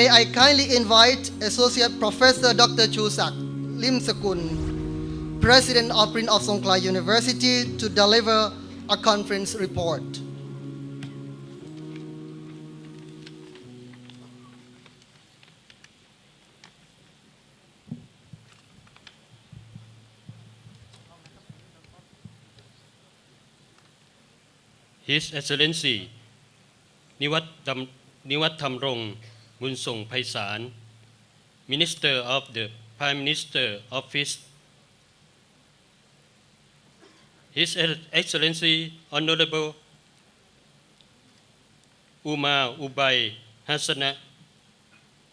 May I kindly invite Associate Professor Dr. Chusak, Limsakul, President of Prince of Songkla University, to deliver a conference report. His Excellency Niwatthamrong Bunsongphaisan, Minister of the Prime Minister Office, His Excellency Honorable Umar Ubay Hassana,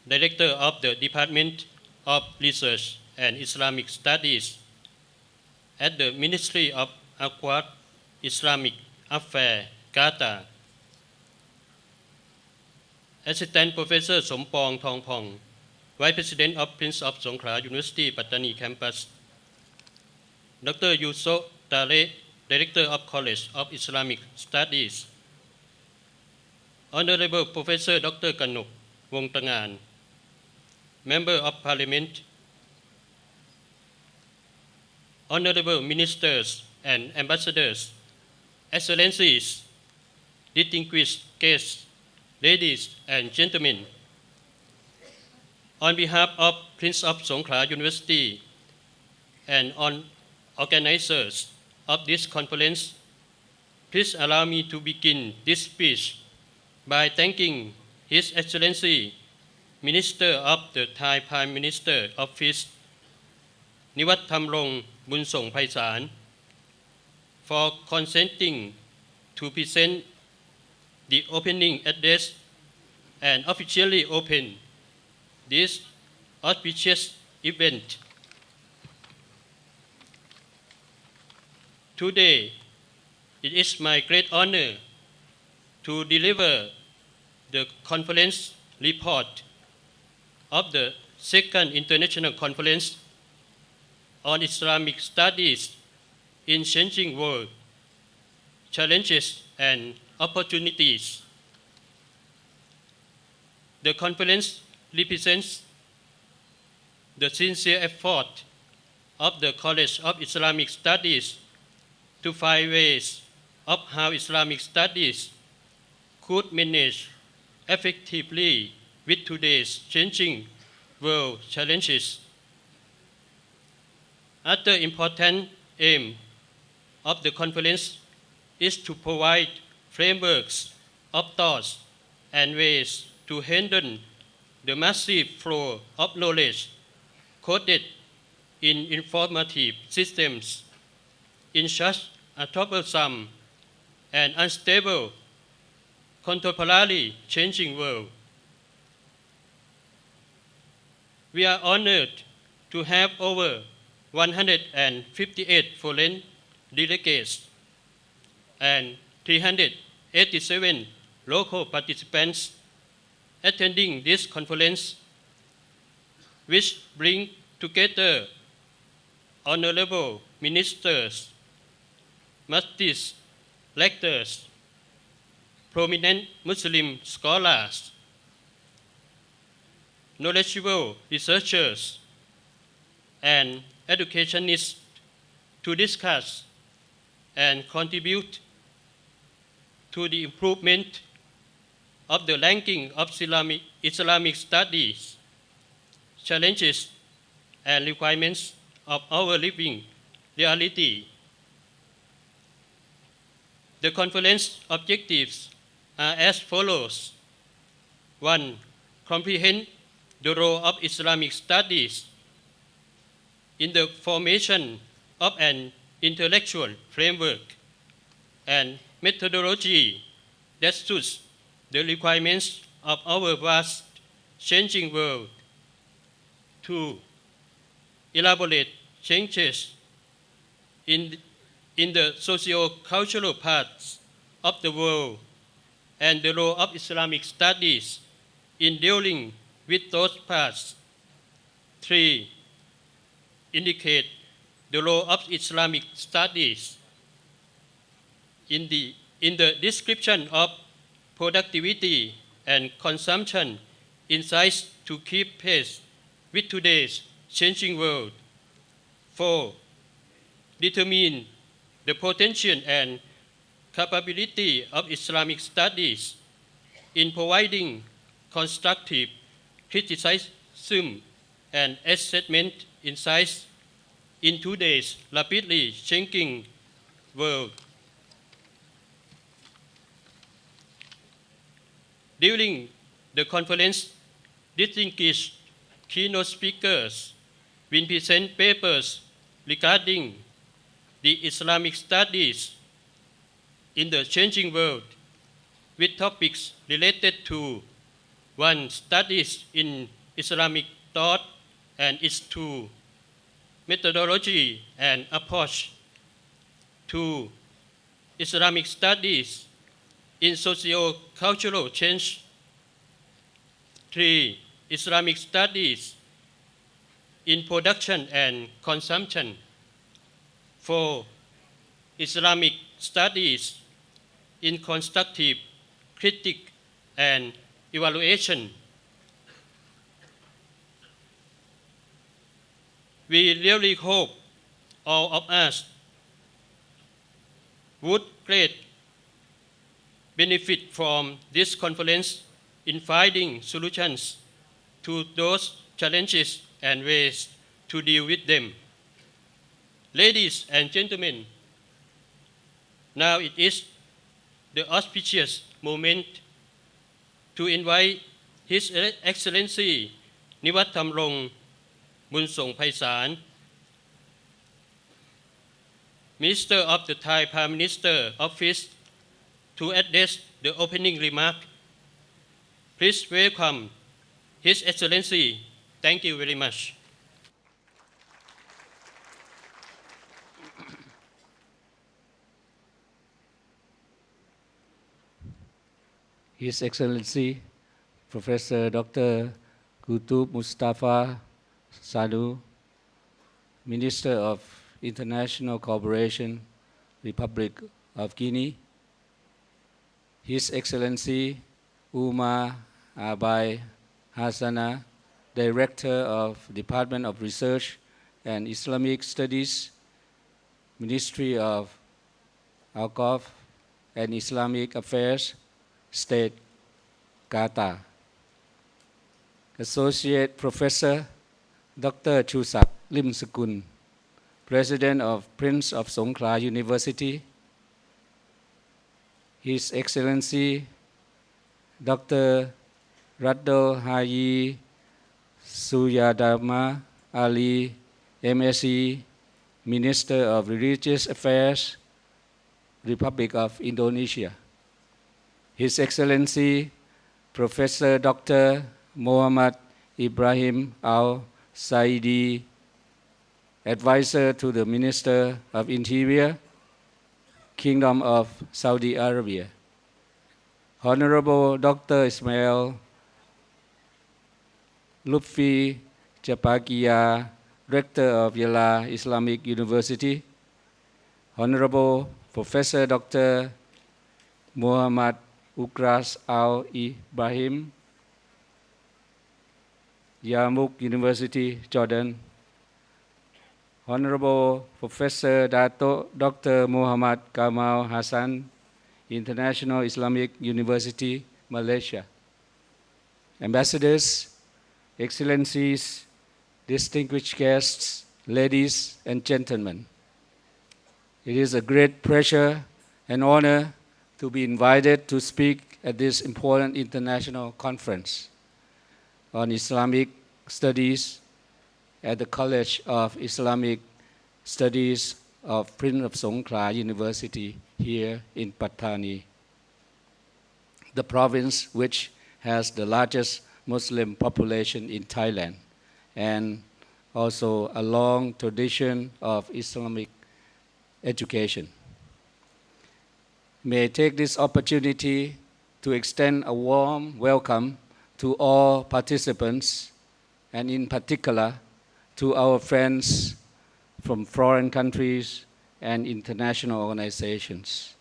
Director of the Department of Research and Islamic Studies at the Ministry of Awqaf Islamic Affairs, Qatar, Assistant Professor Sompong Thongpong, Vice President of Prince of Songkla University, Pattani Campus, Dr. Yusuf Tare, Director of College of Islamic Studies, Honorable Professor Dr. Kanuk Wongtangan, Member of Parliament, Honorable Ministers and Ambassadors, Excellencies, distinguished guests, ladies and gentlemen, on behalf of Prince of Songkla University and on organizers of this conference, please allow me to begin this speech by thanking His Excellency, Minister of the Thai Prime Minister Office, Niwatthamrong Bunsongphaisan, for consenting to present the opening address and officially open this auspicious event. Today, it is my great honor to deliver the conference report of the Second International Conference on Islamic Studies in Changing World, Challenges and Opportunities. The conference represents the sincere effort of the College of Islamic Studies to find ways of how Islamic studies could manage effectively with today's changing world challenges. Another important aim of the conference is to provide frameworks of thoughts and ways to handle the massive flow of knowledge coded in informative systems in such a troublesome and unstable, contemporarily changing world. We are honored to have over 158 foreign delegates and 387 local participants attending this conference, which bring together honorable ministers, muftis, lectors, prominent Muslim scholars, knowledgeable researchers, and educationists to discuss and contribute to the improvement of the ranking of Islamic studies, challenges and requirements of our living reality. The conference objectives are as follows. 1. Comprehend the role of Islamic studies in the formation of an intellectual framework and methodology that suits the requirements of our vast changing world. 2. Elaborate changes in the socio-cultural parts of the world and the role of Islamic studies in dealing with those parts. 3. Indicate the role of Islamic studies in the description of productivity and consumption insights to keep pace with today's changing world. 4. Determine the potential and capability of Islamic studies in providing constructive criticism and assessment insights in today's rapidly changing world. During the conference, distinguished keynote speakers will present papers regarding the Islamic studies in the changing world with topics related to 1. Studies in Islamic thought and its 2. Methodology and approach. 2. Islamic studies in socio-cultural change. 3. Islamic studies in production and consumption. 4. Islamic studies in constructive critique and evaluation. We really hope all of us would great benefit from this conference in finding solutions to those challenges and ways to deal with them. Ladies and gentlemen, now it is the auspicious moment to invite His Excellency Niwatthamrong Bunsongphaisan, Minister of the Thai Prime Minister Office, to address the opening remark. Please welcome His Excellency. Thank you very much. His Excellency Professor Dr. Qutub Mustafa Sanu, Minister of International Cooperation, Republic of Guinea, His Excellency Umar Abai Hassana, Director of Department of Research and Islamic Studies, Ministry of Awqaf and Islamic Affairs, State, Qatar. Associate Professor Dr. Chusak Limsakul, President of Prince of Songkla University, His Excellency Dr. Raddo Haji Suyadama Ali, MSc, Minister of Religious Affairs, Republic of Indonesia, His Excellency Professor Dr. Muhammad Ibrahim Al-Saidi, Advisor to the Minister of Interior, Kingdom of Saudi Arabia, Honorable Dr. Ismail Lutfi Japakia, Rector of Yala Islamic University, Honorable Professor Dr. Muhammad Ukras Al-Ibrahim, Yarmouk University, Jordan, Honorable Professor Dato Dr. Muhammad Kamal Hassan, International Islamic University, Malaysia, Ambassadors, Excellencies, distinguished guests, ladies and gentlemen. It is a great pleasure and honor to be invited to speak at this important international conference on Islamic Studies at the College of Islamic Studies of Prince of Songkla University here in Pattani, the province which has the largest Muslim population in Thailand and also a long tradition of Islamic education. May I take this opportunity to extend a warm welcome to all participants, and in particular to our friends from foreign countries and international organizations.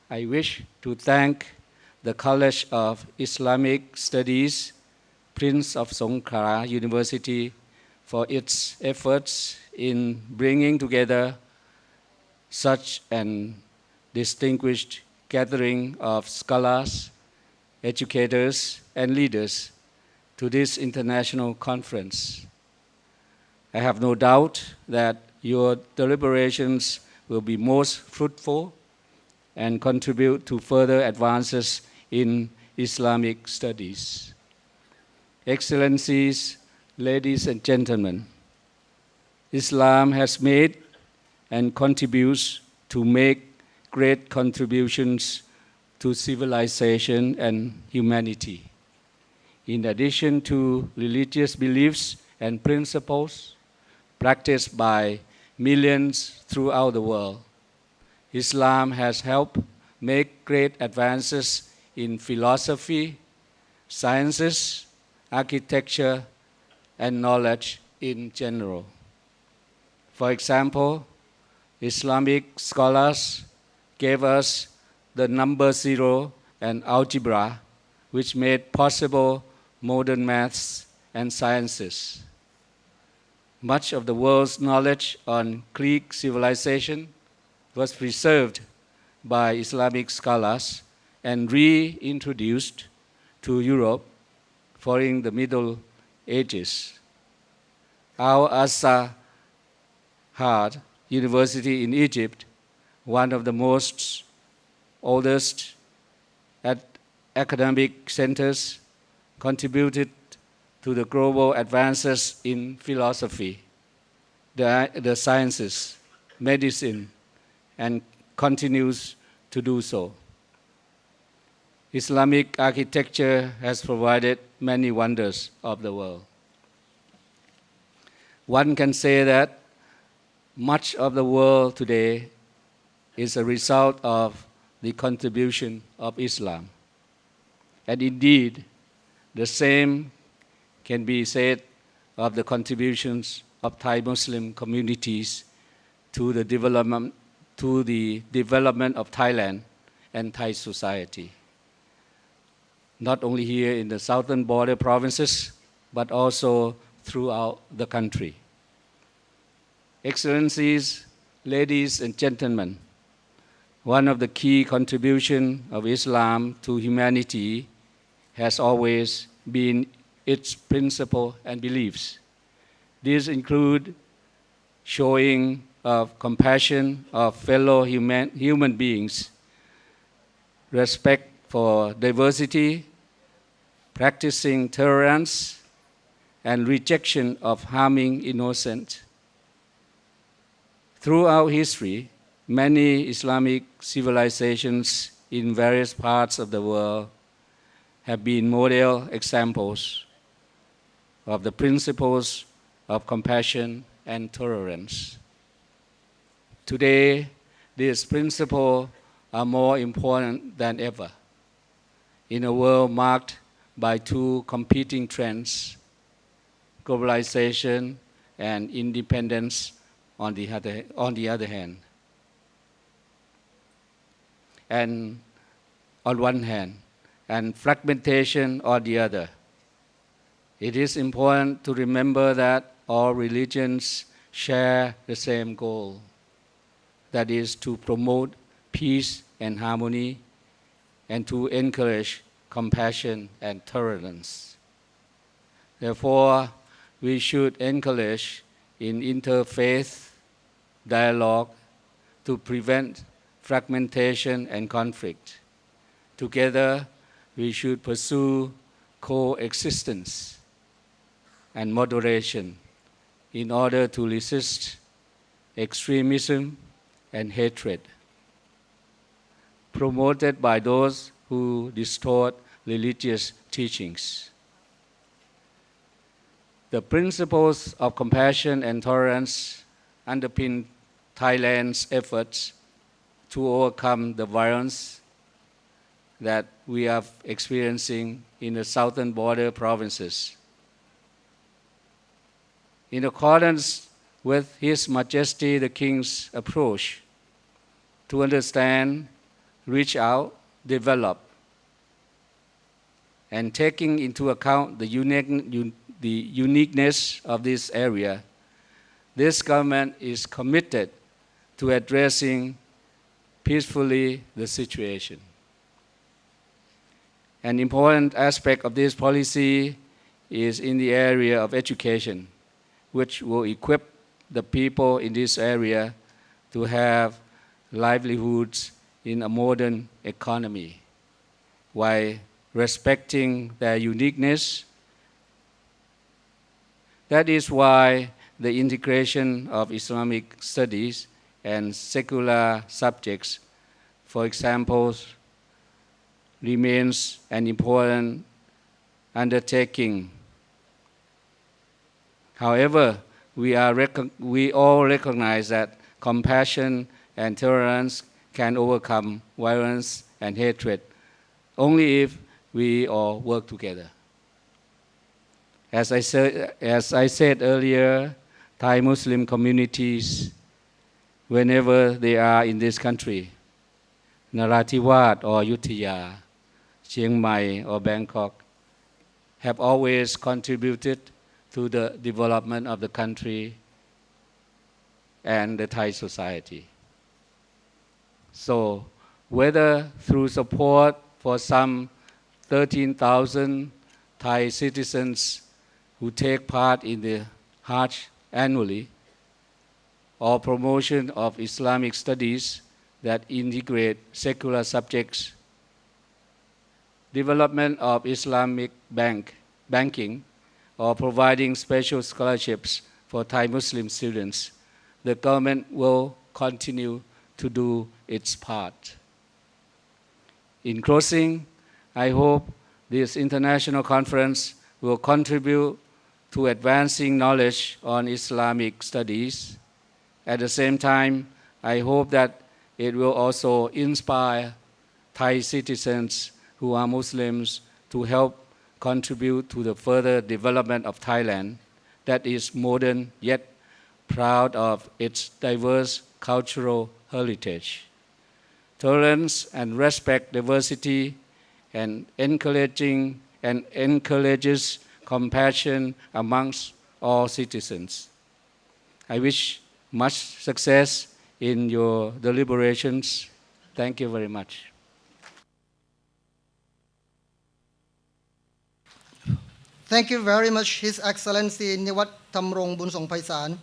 I wish to thank the College of Islamic Studies Prince of Songkla University for its efforts in bringing together such an distinguished gathering of scholars, educators, and leaders to this international conference. I have no doubt that your deliberations will be most fruitful and contribute to further advances in Islamic studies. Excellencies, ladies and gentlemen, Islam has made and contributes to make great contributions to civilization and humanity. In addition to religious beliefs and principles practiced by millions throughout the world, Islam has helped make great advances in philosophy, sciences, architecture, and knowledge in general. For example, Islamic scholars gave us the number zero and algebra, which made possible modern maths and sciences. Much of the world's knowledge on Greek civilization was preserved by Islamic scholars and reintroduced to Europe following the Middle Ages. Al-Azhar University in Egypt, one of the most oldest academic centers, contributed to the global advances in philosophy, the sciences, medicine, and continues to do so. Islamic architecture has provided many wonders of the world. One can say that much of the world today is a result of the contribution of Islam. And indeed, the same can be said of the contributions of Thai Muslim communities to the development of Thailand and Thai society. Not only here in the southern border provinces, but also throughout the country. Excellencies, ladies and gentlemen, one of the key contributions of Islam to humanity has always been its principles and beliefs. These include showing of compassion of fellow human beings, respect for diversity, practicing tolerance, and rejection of harming innocent. Throughout history, many Islamic civilizations in various parts of the world have been model examples of the principles of compassion and tolerance. Today, these principles are more important than ever in a world marked by two competing trends, globalization and independence on the other hand. And on one hand, and fragmentation on the other. It is important to remember that all religions share the same goal, that is to promote peace and harmony and to encourage compassion and tolerance. Therefore, we should encourage in interfaith dialogue to prevent fragmentation and conflict. Together, we should pursue coexistence and moderation in order to resist extremism and hatred promoted by those who distort religious teachings. The principles of compassion and tolerance underpin Thailand's efforts to overcome the violence that we are experiencing in the southern border provinces. In accordance with His Majesty the King's approach to understand, reach out, develop, and taking into account the uniqueness of this area, this government is committed to addressing peacefully the situation. An important aspect of this policy is in the area of education, which will equip the people in this area to have livelihoods in a modern economy while respecting their uniqueness. That is why the integration of Islamic studies and secular subjects, for example, remains an important undertaking. However, we all recognize that compassion and tolerance can overcome violence and hatred only if we all work together. As I said earlier, Thai Muslim communities, whenever they are in this country, Narathiwat or Ayutthaya, Chiang Mai or Bangkok, have always contributed to the development of the country and the Thai society. So, whether through support for some 13,000 Thai citizens who take part in the Hajj annually, or promotion of Islamic studies that integrate secular subjects, development of Islamic banking, or providing special scholarships for Thai Muslim students, the government will continue to do its part. In closing, I hope this international conference will contribute to advancing knowledge on Islamic studies. At the same time, I hope that it will also inspire Thai citizens who are Muslims to help contribute to the further development of Thailand that is modern yet proud of its diverse cultural heritage. Tolerance and respect diversity and encourages compassion amongst all citizens. I wish much success in your deliberations. Thank you very much. Thank you very much, His Excellency Niwatthamrong Bunsongphaisan,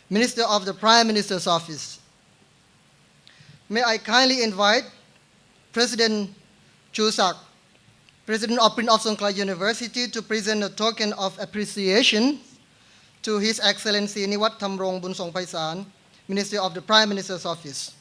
Minister of the Prime Minister's Office. May I kindly invite President Chusak, President of Songkla University, to present a token of appreciation to His Excellency Niwatthamrong Bunsongphaisan, Minister of the Prime Minister's Office.